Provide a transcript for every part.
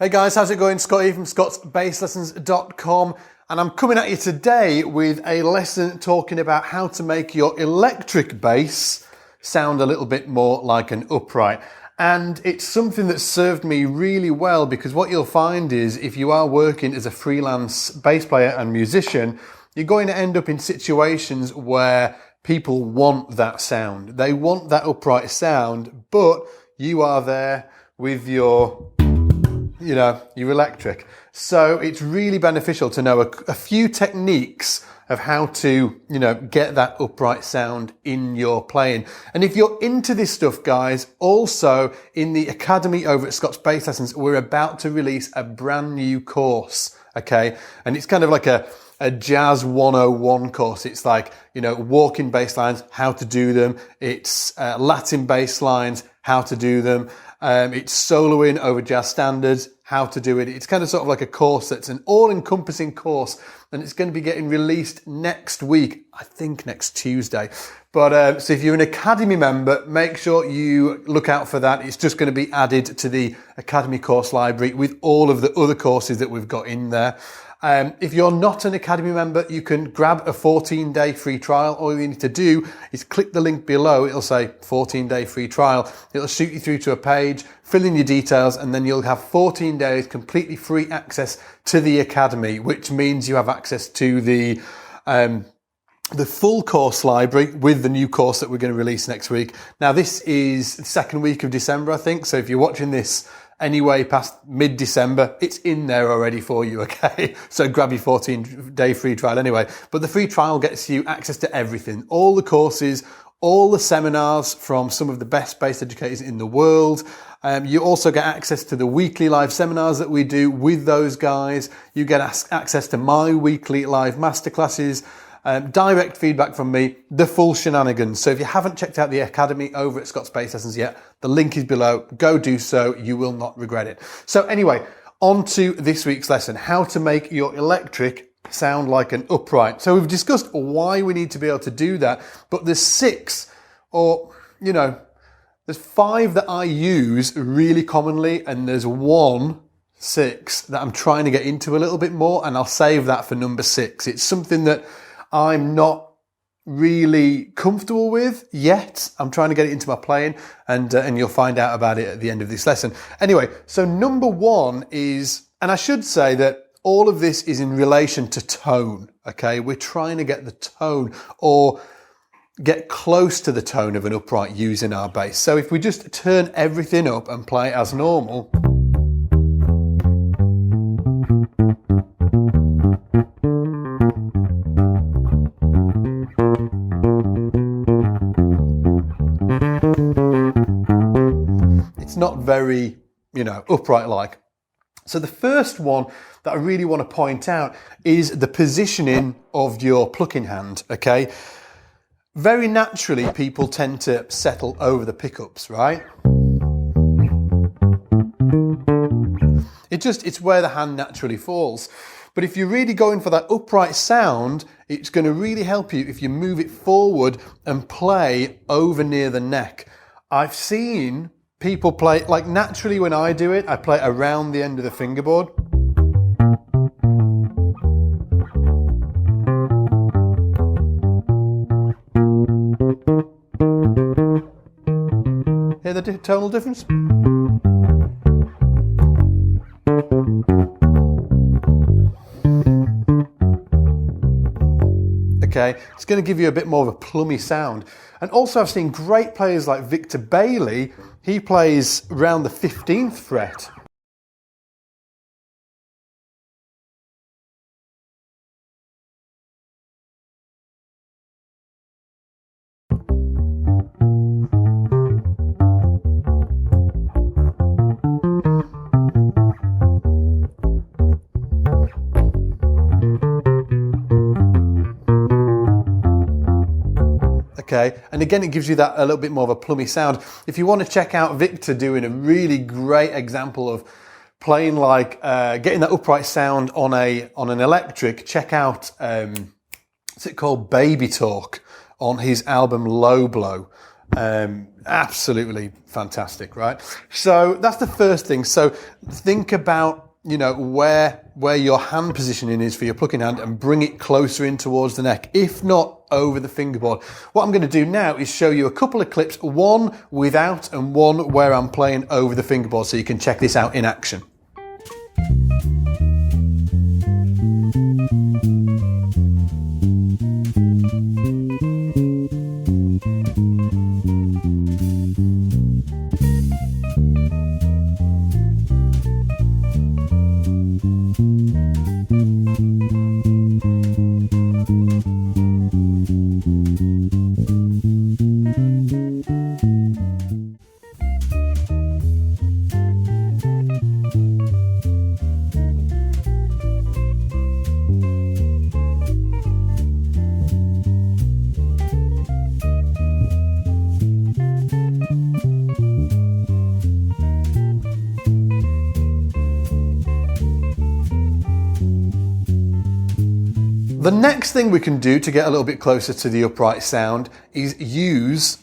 Hey guys, how's it going? Scott here from scottsbasslessons.com, and I'm coming at you today with a lesson talking about how to make your electric bass sound a little bit more like an upright. And it's something that served me really well, because what you'll find is if you are working as a freelance bass player and musician, you're going to end up in situations where people want that sound. They want that upright sound, but you are there with your electric. So it's really beneficial to know a few techniques of how to, get that upright sound in your playing. And if you're into this stuff, guys, also in the Academy over at Scott's Bass Lessons, we're about to release a brand new course, okay? And it's kind of like a Jazz 101 course. It's like, walking bass lines, how to do them. It's Latin bass lines, how to do them. It's soloing over jazz standards, how to do it. It's kind of sort of like a course that's an all-encompassing course, and it's going to be getting released next week, I think next Tuesday. But so if you're an Academy member, make sure you look out for that. It's just going to be added to the Academy course library with all of the other courses that we've got in there. If you're not an Academy member, you can grab a 14-day free trial. All you need to do is click the link below. It'll say 14-day free trial. It'll shoot you through to a page, fill in your details, and then you'll have 14 days completely free access to the Academy, which means you have access to the full course library with the new course that we're going to release next week. Now, this is the second week of December, I think. So if you're watching this anyway past mid-December, it's in there already for you, okay? So grab your 14-day free trial anyway. But the free trial gets you access to everything, all the courses, all the seminars from some of the best bass educators in the world. You also get access to the weekly live seminars that we do with those guys. You get access to my weekly live masterclasses, direct feedback from me, the full shenanigans. So if you haven't checked out the Academy over at Scott's Bass Lessons yet, the link is below. Go do so. You will not regret it. So anyway, on to this week's lesson, how to make your electric sound like an upright. So we've discussed why we need to be able to do that, but there's there's 5 that I use really commonly, and there's 6 that I'm trying to get into a little bit more, and I'll save that for number 6. It's something that I'm not really comfortable with yet. I'm trying to get it into my playing, and you'll find out about it at the end of this lesson. Anyway, so number 1 is, and I should say that all of this is in relation to tone, okay? We're trying to get the tone or get close to the tone of an upright using our bass. So if we just turn everything up and play as normal, it's not very, upright like. So the first one that I really want to point out is the positioning of your plucking hand, okay? Very naturally, people tend to settle over the pickups, right? It's where the hand naturally falls. But if you're really going for that upright sound, it's going to really help you if you move it forward and play over near the neck. I've seen people play, like naturally when I do it, I play around the end of the fingerboard. Hear the tonal difference? Okay, it's going to give you a bit more of a plummy sound. And also I've seen great players like Victor Bailey. He plays around the 15th fret. Okay, and again, it gives you that a little bit more of a plummy sound. If you want to check out Victor doing a really great example of playing like getting that upright sound on an electric, check out what's it called, Baby Talk, on his album Low Blow. Absolutely fantastic, right? So that's the first thing. So think about, you know, where your hand positioning is for your plucking hand and bring it closer in towards the neck, if not over the fingerboard. What I'm going to do now is show you a couple of clips, one without and one where I'm playing over the fingerboard, so you can check this out in action. The next thing we can do to get a little bit closer to the upright sound is use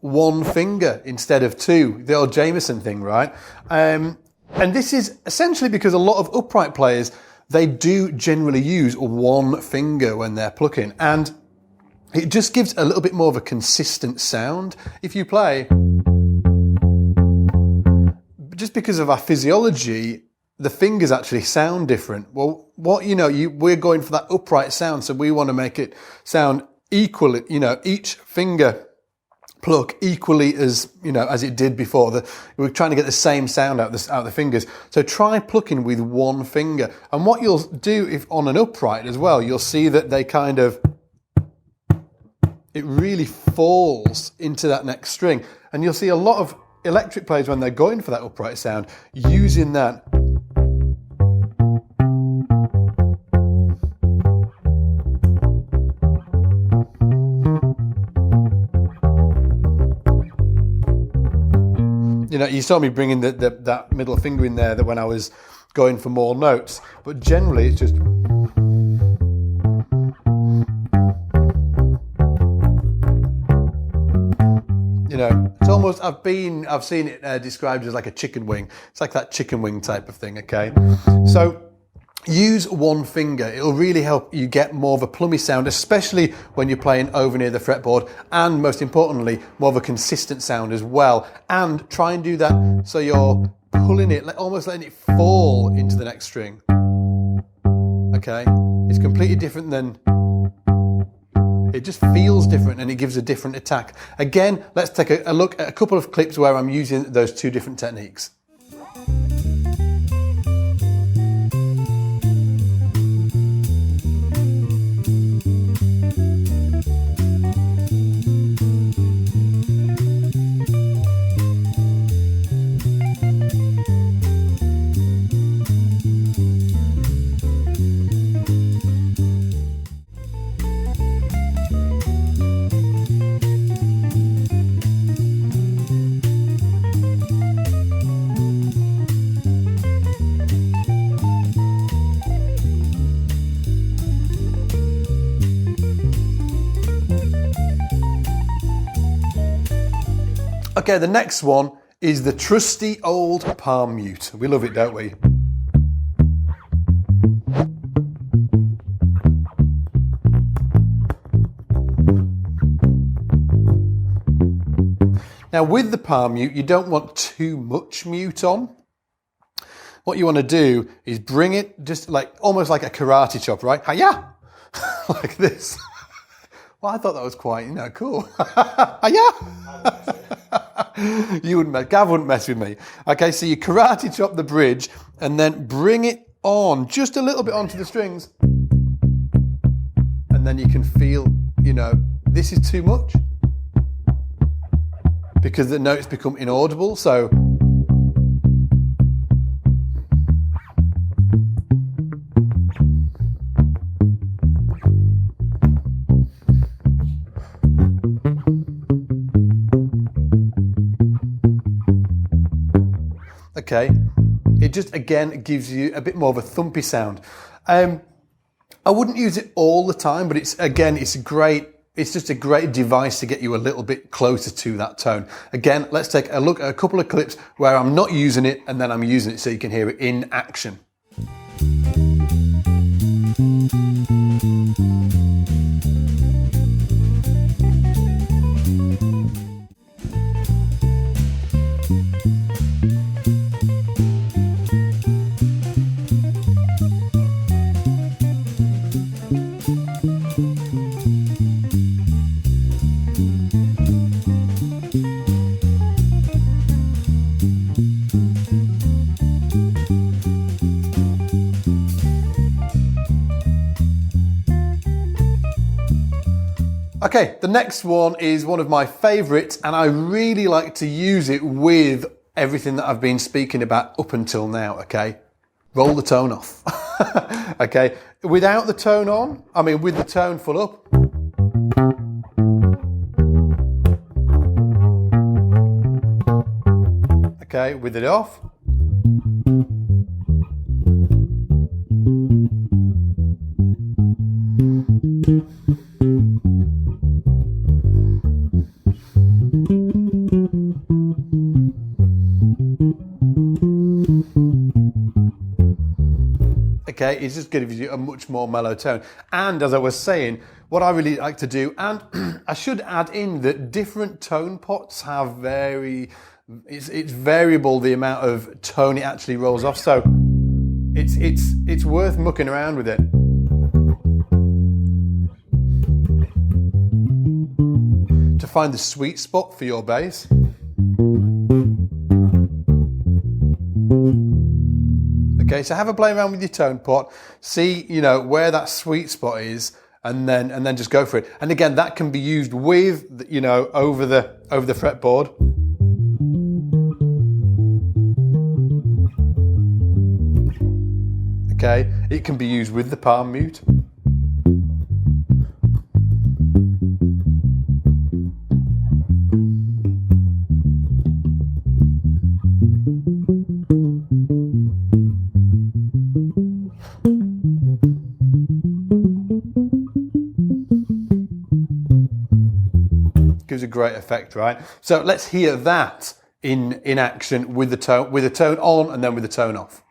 one finger instead of two, the old Jameson thing, right? And this is essentially because a lot of upright players, they do generally use one finger when they're plucking, and it just gives a little bit more of a consistent sound. If you play, just because of our physiology, the fingers actually sound different. Well, we're going for that upright sound, so we want to make it sound equally, each finger pluck equally as, as it did before. We're trying to get the same sound out the fingers. So try plucking with one finger. And what you'll do if on an upright as well, you'll see that they it really falls into that next string. And you'll see a lot of electric players, when they're going for that upright sound, using that. You saw me bringing that middle finger in there, that when I was going for more notes, but generally it's just. It's almost, I've seen it described as like a chicken wing. It's like that chicken wing type of thing, okay? So use one finger. It'll really help you get more of a plummy sound, especially when you're playing over near the fretboard, and most importantly, more of a consistent sound as well. And try and do that so you're pulling it, almost letting it fall into the next string. Okay? It's completely different than. It just feels different, and it gives a different attack. Again, let's take a look at a couple of clips where I'm using those two different techniques. Okay, the next one is the trusty old palm mute. We love it, don't we? Now with the palm mute, you don't want too much mute on. What you want to do is bring it just almost like a karate chop, right? Hi-ya! Like this. Well, I thought that was quite, cool. Hi-ya! Gav wouldn't mess with me. Okay, so you karate chop the bridge and then bring it on just a little bit onto the strings. And then you can feel, this is too much. Because the notes become inaudible, so. Okay, it just again gives you a bit more of a thumpy sound. I wouldn't use it all the time, but it's great it's just a great device to get you a little bit closer to that tone. Again, let's take a look at a couple of clips where I'm not using it and then I'm using it so you can hear it in action. Okay, the next one is one of my favorites, and I really like to use it with everything that I've been speaking about up until now, okay? Roll the tone off. Okay, without the tone on, I mean with the tone full up. Okay, with it off. Okay, it just gives you a much more mellow tone. And as I was saying, what I really like to do, and I should add in that different tone pots have it's variable the amount of tone it actually rolls off. So it's worth mucking around with it. To find the sweet spot for your bass. Okay, so have a play around with your tone pot, see, where that sweet spot is, and then just go for it. And again, that can be used with, over the fretboard. Okay, it can be used with the palm mute. Gives a great effect, right? So let's hear that in action with the tone on and then with the tone off.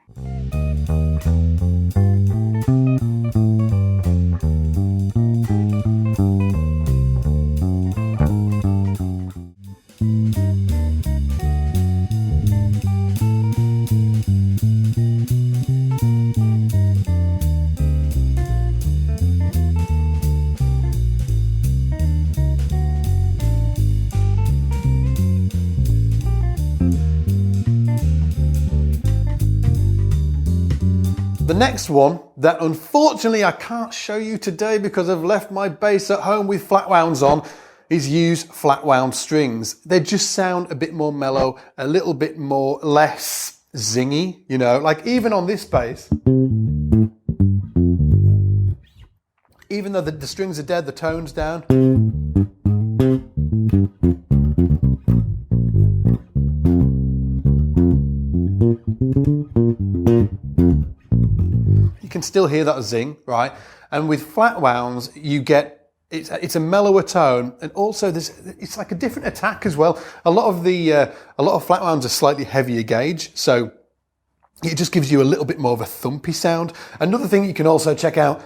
The next one that unfortunately I can't show you today because I've left my bass at home with flat wounds on is use flat wound strings. They just sound a bit more mellow, a little bit more less zingy, like even on this bass. Even though the strings are dead, the tone's down. You can still hear that zing, right? And with flat wounds, you get it's a mellower tone, and also it's like a different attack as well. A lot of flat wounds are slightly heavier gauge, so it just gives you a little bit more of a thumpy sound. Another thing you can also check out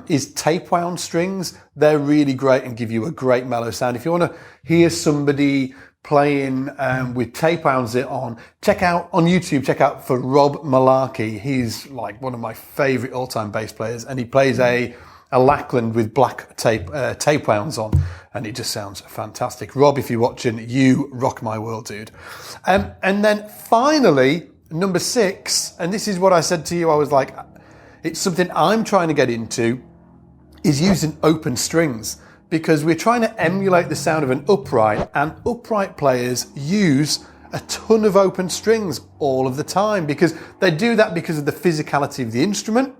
is tape wound strings. They're really great and give you a great mellow sound. If you want to hear somebody playing with tape wounds on, check out on YouTube, check out for Rob Malarkey. He's like one of my favorite all-time bass players, and he plays a Lackland with black tape wounds on, and it just sounds fantastic. Rob, if you're watching, you rock my world, dude. And then finally, number 6, and this is what I said to you, I was like, it's something I'm trying to get into, is using open strings, because we're trying to emulate the sound of an upright, and upright players use a ton of open strings all of the time because they do that because of the physicality of the instrument,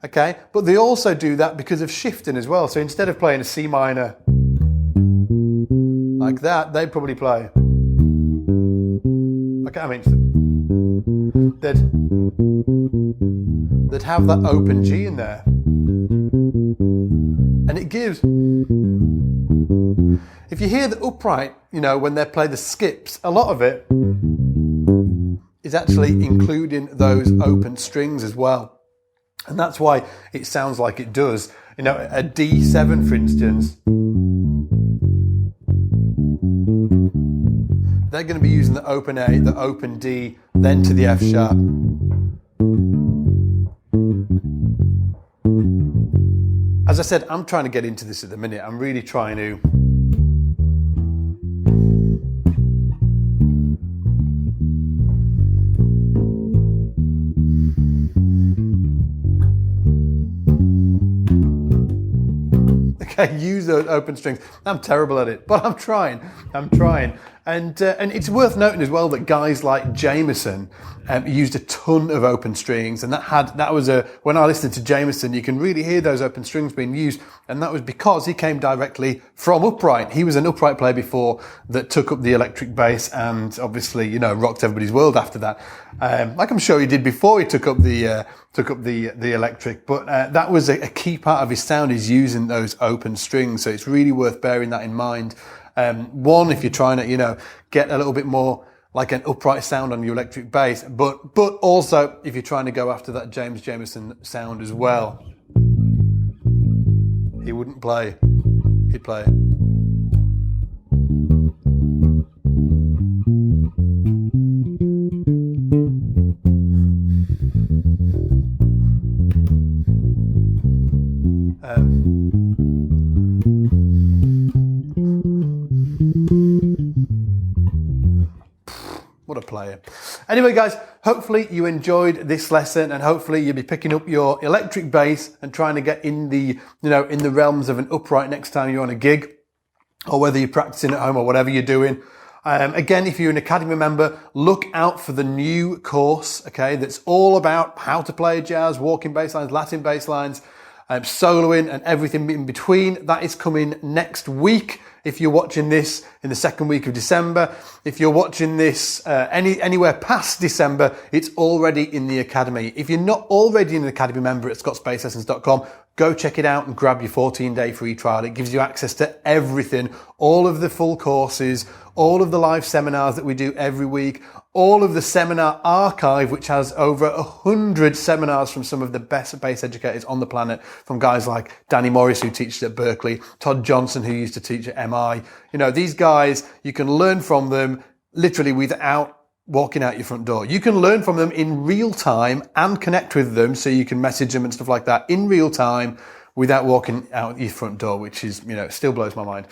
okay? But they also do that because of shifting as well. So instead of playing a C minor like that, they'd probably play, okay, I mean, they'd have that open G in there. And it gives If you hear the upright, when they play the skips, a lot of it is actually including those open strings as well. And that's why it sounds like it does. A D7, for instance, they're going to be using the open A, the open D, then to the F sharp. As I said, I'm trying to get into this at the minute. I'm really trying to. Okay, use those open strings. I'm terrible at it, but I'm trying. And it's worth noting as well that guys like Jameson used a ton of open strings, and when I listened to Jameson, you can really hear those open strings being used, and that was because he came directly from upright. He was an upright player before that took up the electric bass, and obviously, rocked everybody's world after that. Like I'm sure he did before he took up the electric, but that was a key part of his sound, is using those open strings. So it's really worth bearing that in mind. One, if you're trying to, get a little bit more like an upright sound on your electric bass, but also if you're trying to go after that James Jameson sound as well. He wouldn't play. He'd play. What a player. Anyway, guys, hopefully you enjoyed this lesson, and hopefully you'll be picking up your electric bass and trying to get in the, in the realms of an upright next time you're on a gig, or whether you're practicing at home or whatever you're doing. Again, if you're an Academy member, look out for the new course, okay, that's all about how to play jazz, walking bass lines, Latin bass lines, soloing and everything in between. That is coming next week. If you're watching this in the second week of December, if you're watching this anywhere past December, it's already in the Academy. If you're not already an Academy member at scottsbasslessons.com, go check it out and grab your 14-day free trial. It gives you access to everything, all of the full courses, all of the live seminars that we do every week, all of the seminar archive, which has over 100 seminars from some of the best bass educators on the planet, from guys like Danny Morris, who teaches at Berkeley, Todd Johnson, who used to teach at MI. These guys, you can learn from them literally without walking out your front door. You can learn from them in real time and connect with them, so you can message them and stuff like that in real time without walking out your front door, which is, still blows my mind.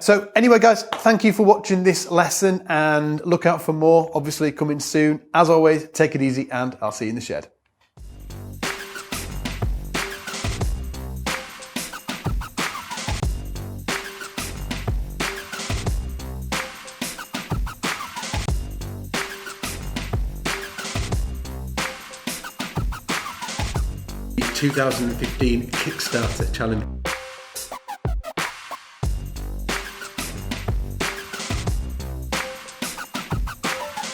So anyway, guys, thank you for watching this lesson, and look out for more, obviously coming soon. As always, take it easy, and I'll see you in the shed. The 2015 Kickstarter challenge.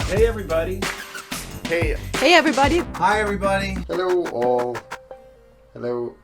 Hey everybody. Hey. Hey everybody. Hi everybody. Hello all. Hello.